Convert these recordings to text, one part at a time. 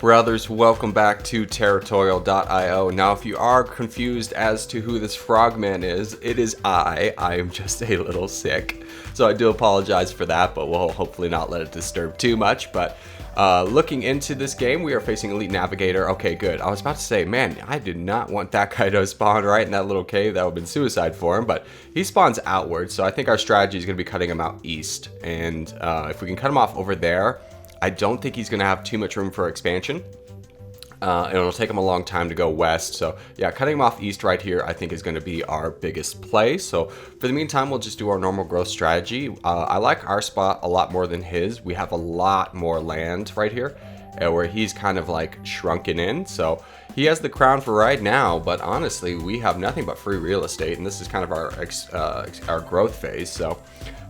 Brothers, welcome back to Territorial.io. Now, if you are confused as to who this frogman is, it is I. I am just a little sick, so I do apologize for that, but we'll hopefully not let it disturb too much. But looking into this game, we are facing Elite Navigator. Okay, good. I was about to say, man, I did not want that guy to spawn right in that little cave. That would have been suicide for him, but he spawns outward, so I think our strategy is going to be cutting him out east. And if we can cut him off over there, I don't think he's going to have too much room for expansion. And it'll take him a long time to go west. So yeah, cutting him off east right here, I think is going to be our biggest play. So for the meantime, we'll just do our normal growth strategy. I like our spot a lot more than his. We have a lot more land right here, where he's kind of like shrunken in. So he has the crown for right now, but honestly, we have nothing but free real estate, and this is kind of our growth phase. So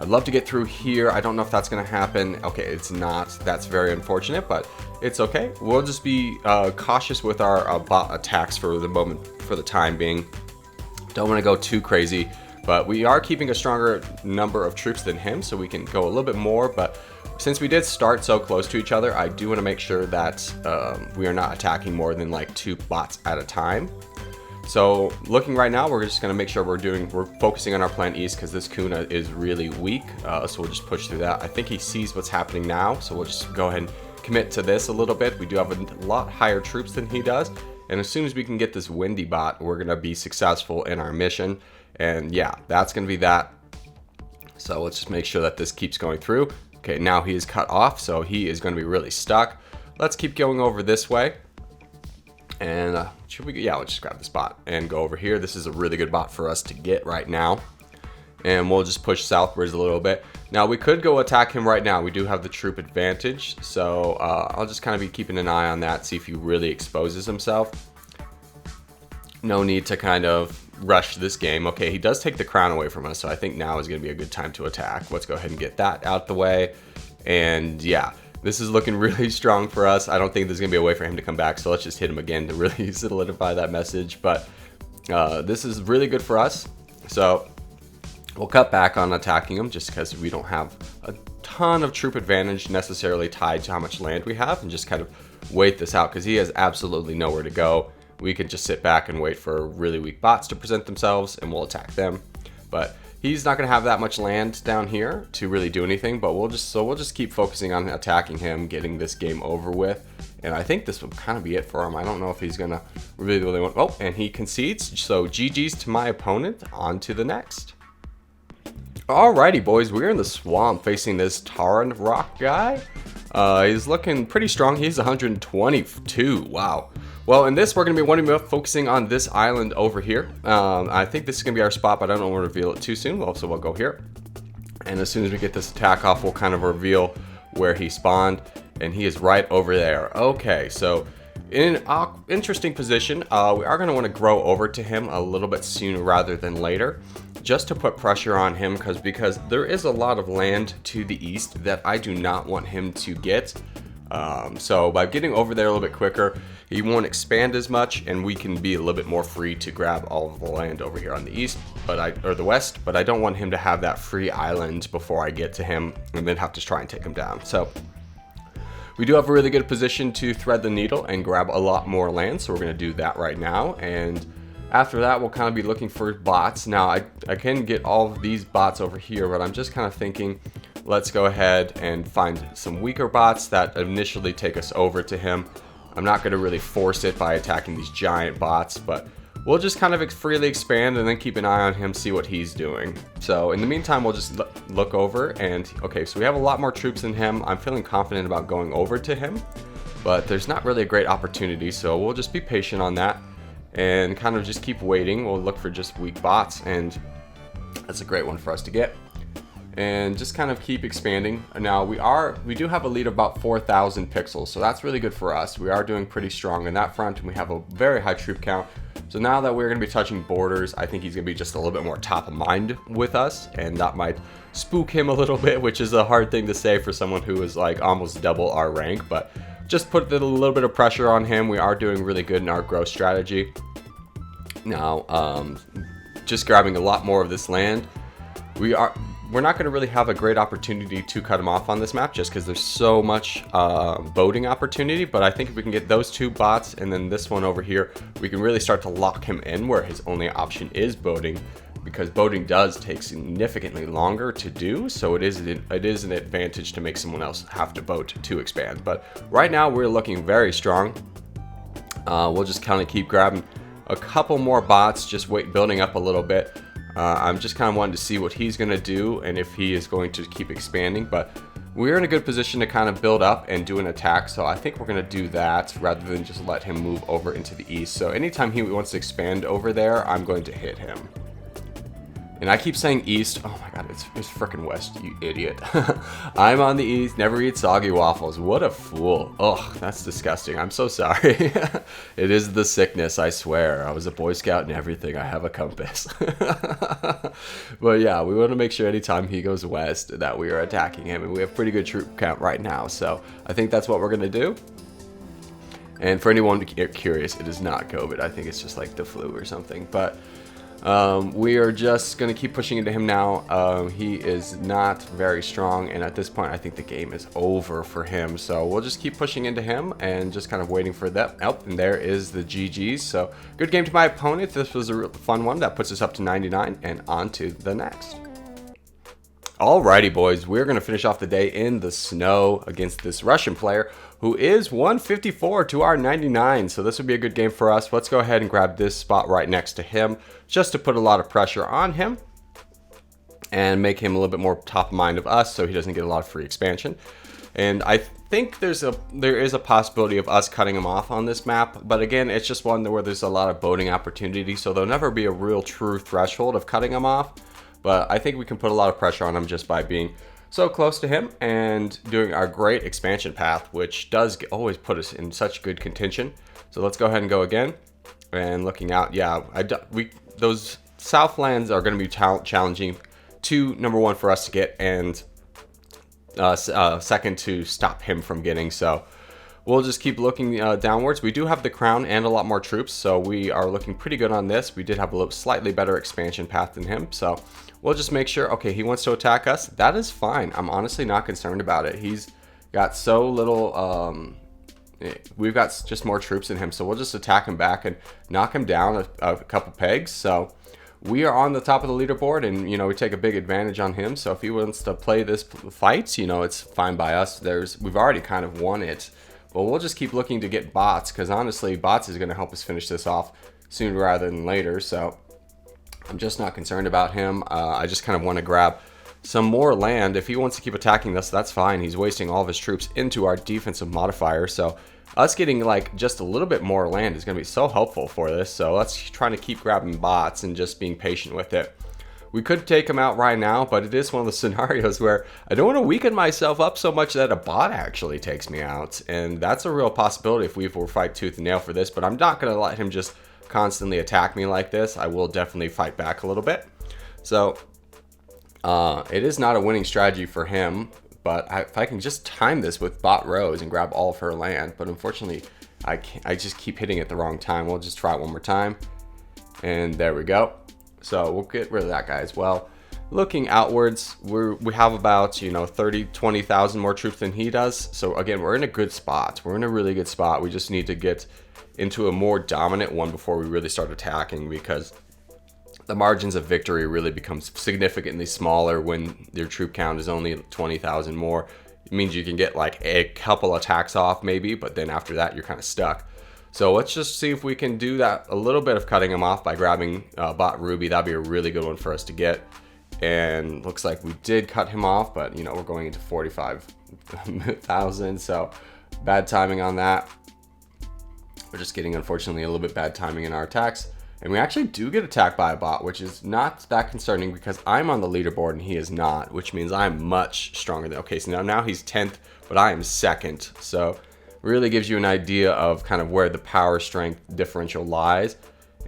I'd love to get through here. I don't know if that's going to happen. Okay, it's not. That's very unfortunate, but it's okay. We'll just be cautious with our bot attacks for the moment, for the time being. Don't want to go too crazy, but we are keeping a stronger number of troops than him, so we can go a little bit more. But since we did start so close to each other, I do want to make sure that we are not attacking more than like 2 bots at a time. So looking right now, we're just going to make sure we're focusing on our plan east, because this Kuna is really weak. So we'll just push through that. I think he sees what's happening now, so we'll just go ahead and commit to this a little bit. We do have a lot higher troops than he does, and as soon as we can get this windy bot, we're going to be successful in our mission. And yeah, that's going to be that. So let's just make sure that this keeps going through. Okay, now he is cut off, so he is going to be really stuck. Let's keep going over this way. And yeah, let's just grab this bot and go over here. This is a really good bot for us to get right now. And we'll just push southwards a little bit. Now, we could go attack him right now. We do have the troop advantage, so I'll just kind of be keeping an eye on that, see if he really exposes himself. No need to kind of rush this game. Okay, he does take the crown away from us, so I think now is going to be a good time to attack. Let's go ahead and get that out the way. And yeah, this is looking really strong for us. I don't think there's going to be a way for him to come back, so let's just hit him again to really solidify that message. But this is really good for us, so we'll cut back on attacking him just because we don't have a ton of troop advantage necessarily tied to how much land we have, and just kind of wait this out because he has absolutely nowhere to go. We could just sit back and wait for really weak bots to present themselves, and we'll attack them. But he's not going to have that much land down here to really do anything. But we'll just keep focusing on attacking him, getting this game over with. And I think this will kind of be it for him. I don't know if he's going to really want. Oh, and he concedes. So GG's to my opponent. On to the next. Alrighty, boys, we're in the swamp facing this Taran rock guy. He's looking pretty strong. He's 122. Wow. Well, in this, we're going to be focusing on this island over here. I think this is going to be our spot, but I don't want to reveal it too soon. So we'll go here. And as soon as we get this attack off, we'll kind of reveal where he spawned. And he is right over there. Okay, so in an interesting position, we are going to want to grow over to him a little bit sooner rather than later, just to put pressure on him, because there is a lot of land to the east that I do not want him to get. So by getting over there a little bit quicker, he won't expand as much, and we can be a little bit more free to grab all of the land over here on the east, or the west. But I don't want him to have that free island before I get to him, and then have to try and take him down. So we do have a really good position to thread the needle and grab a lot more land, so we're going to do that right now. And after that, we'll kind of be looking for bots. Now, I can get all of these bots over here, but I'm just kind of thinking, let's go ahead and find some weaker bots that initially take us over to him. I'm not going to really force it by attacking these giant bots, but we'll just kind of freely expand and then keep an eye on him, see what he's doing. So in the meantime, we'll just look over, and okay, so we have a lot more troops than him. I'm feeling confident about going over to him, but there's not really a great opportunity, so we'll just be patient on that and kind of just keep waiting. We'll look for just weak bots, and that's a great one for us to get. And just kind of keep expanding. Now we do have a lead of about 4,000 pixels, so that's really good for us. We are doing pretty strong in that front, and we have a very high troop count. So now that we're going to be touching borders, I think he's going to be just a little bit more top of mind with us, and that might spook him a little bit, which is a hard thing to say for someone who is like almost double our rank. But just put a little bit of pressure on him. We are doing really good in our growth strategy. Now, just grabbing a lot more of this land. we're not going to really have a great opportunity to cut him off on this map just because there's so much boating opportunity. But I think if we can get those 2 bots and then this one over here, we can really start to lock him in where his only option is boating, because boating does take significantly longer to do. So it is an advantage to make someone else have to boat to expand. But right now we're looking very strong. We'll just kind of keep grabbing a couple more bots, just building up a little bit. I'm just kind of wanting to see what he's going to do and if he is going to keep expanding, but we're in a good position to kind of build up and do an attack, so I think we're going to do that rather than just let him move over into the east. So anytime he wants to expand over there, I'm going to hit him. And I keep saying east. Oh my god, it's freaking west, you idiot. I'm on the east, never eat soggy waffles. What a fool. Ugh, that's disgusting. I'm so sorry. It is the sickness, I swear. I was a Boy Scout and everything. I have a compass. But yeah, we want to make sure anytime he goes west that we are attacking him. And we have pretty good troop count right now. So I think that's what we're going to do. And for anyone curious, it is not COVID. I think it's just like the flu or something. But we are just going to keep pushing into him now. He is not very strong, and at this point I think the game is over for him, so we'll just keep pushing into him and just kind of waiting for that. Oh, and there is the GG's. So good game to my opponent. This was a real fun one. That puts us up to 99 and on to the next. Alrighty boys, we're going to finish off the day in the snow against this Russian player who is 154 to our 99. So this would be a good game for us. Let's go ahead and grab this spot right next to him just to put a lot of pressure on him and make him a little bit more top of mind of us so he doesn't get a lot of free expansion. And I think there is a possibility of us cutting him off on this map, but again, it's just one where there's a lot of boating opportunity, so there'll never be a real true threshold of cutting him off. But I think we can put a lot of pressure on him just by being so close to him and doing our great expansion path, which does always put us in such good contention. So let's go ahead and go again. And looking out, yeah, those Southlands are going to be challenging to, number one, for us to get, and second, to stop him from getting. So we'll just keep looking downwards. We do have the crown and a lot more troops, so we are looking pretty good on this. We did have a slightly better expansion path than him, so we'll just make sure. Okay, he wants to attack us. That is fine. I'm honestly not concerned about it. He's got so little. We've got just more troops than him, so we'll just attack him back and knock him down a couple pegs. So we are on the top of the leaderboard, and we take a big advantage on him. So if he wants to play this fight, it's fine by us. We've already kind of won it. But we'll just keep looking to get bots, because honestly, bots is going to help us finish this off sooner rather than later. So I'm just not concerned about him. I just kind of want to grab some more land. If he wants to keep attacking us, that's fine. He's wasting all of his troops into our defensive modifier. So us getting like just a little bit more land is going to be so helpful for this. So let's try to keep grabbing bots and just being patient with it. We could take him out right now, but it is one of the scenarios where I don't want to weaken myself up so much that a bot actually takes me out. And that's a real possibility if we were fight tooth and nail for this, but I'm not going to let him just constantly attack me like this. I will definitely fight back a little bit. So it is not a winning strategy for him, but if I can just time this with bot Rose and grab all of her land, but unfortunately I just keep hitting it the wrong time. We'll just try it one more time, and there we go. So we'll get rid of that guy as well. Looking outwards, we have about 20,000 more troops than he does. So again, we're in a good spot. We're in a really good spot. We just need to get into a more dominant one before we really start attacking, because the margins of victory really becomes significantly smaller when your troop count is only 20,000 more. It means you can get like a couple attacks off maybe, but then after that you're kind of stuck. So let's just see if we can do that, a little bit of cutting him off by grabbing bot Ruby. That'd be a really good one for us to get. And looks like we did cut him off, but we're going into 45,000, so bad timing on that. We're just getting, unfortunately, a little bit bad timing in our attacks. And we actually do get attacked by a bot, which is not that concerning because I'm on the leaderboard and he is not, which means I'm much stronger than. Okay, so now he's 10th, but I am 2nd. So really gives you an idea of kind of where the power strength differential lies.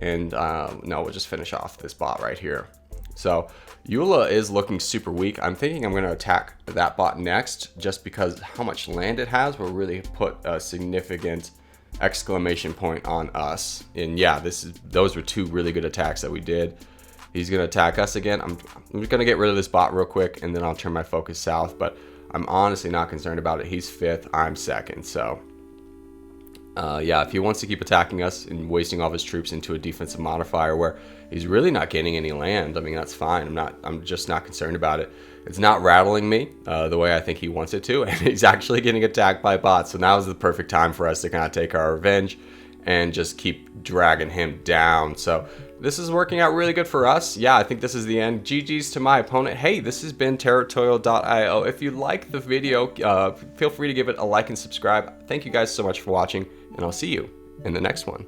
And no, we'll just finish off this bot right here. So Eula is looking super weak. I'm thinking I'm going to attack that bot next, just because how much land it has will really put a significant exclamation point on us. And yeah, those were two really good attacks that we did. He's going to attack us again. I'm just going to get rid of this bot real quick, and then I'll turn my focus south. But I'm honestly not concerned about it. He's 5th. I'm 2nd. So, yeah, if he wants to keep attacking us and wasting all of his troops into a defensive modifier where he's really not gaining any land, I mean, that's fine. I'm just not concerned about it. It's not rattling me the way I think he wants it to, and he's actually getting attacked by bots. So now is the perfect time for us to kind of take our revenge and just keep dragging him down. So this is working out really good for us. Yeah, I think this is the end. GG's to my opponent. Hey, this has been Territorial.io. If you like the video, feel free to give it a like and subscribe. Thank you guys so much for watching, and I'll see you in the next one.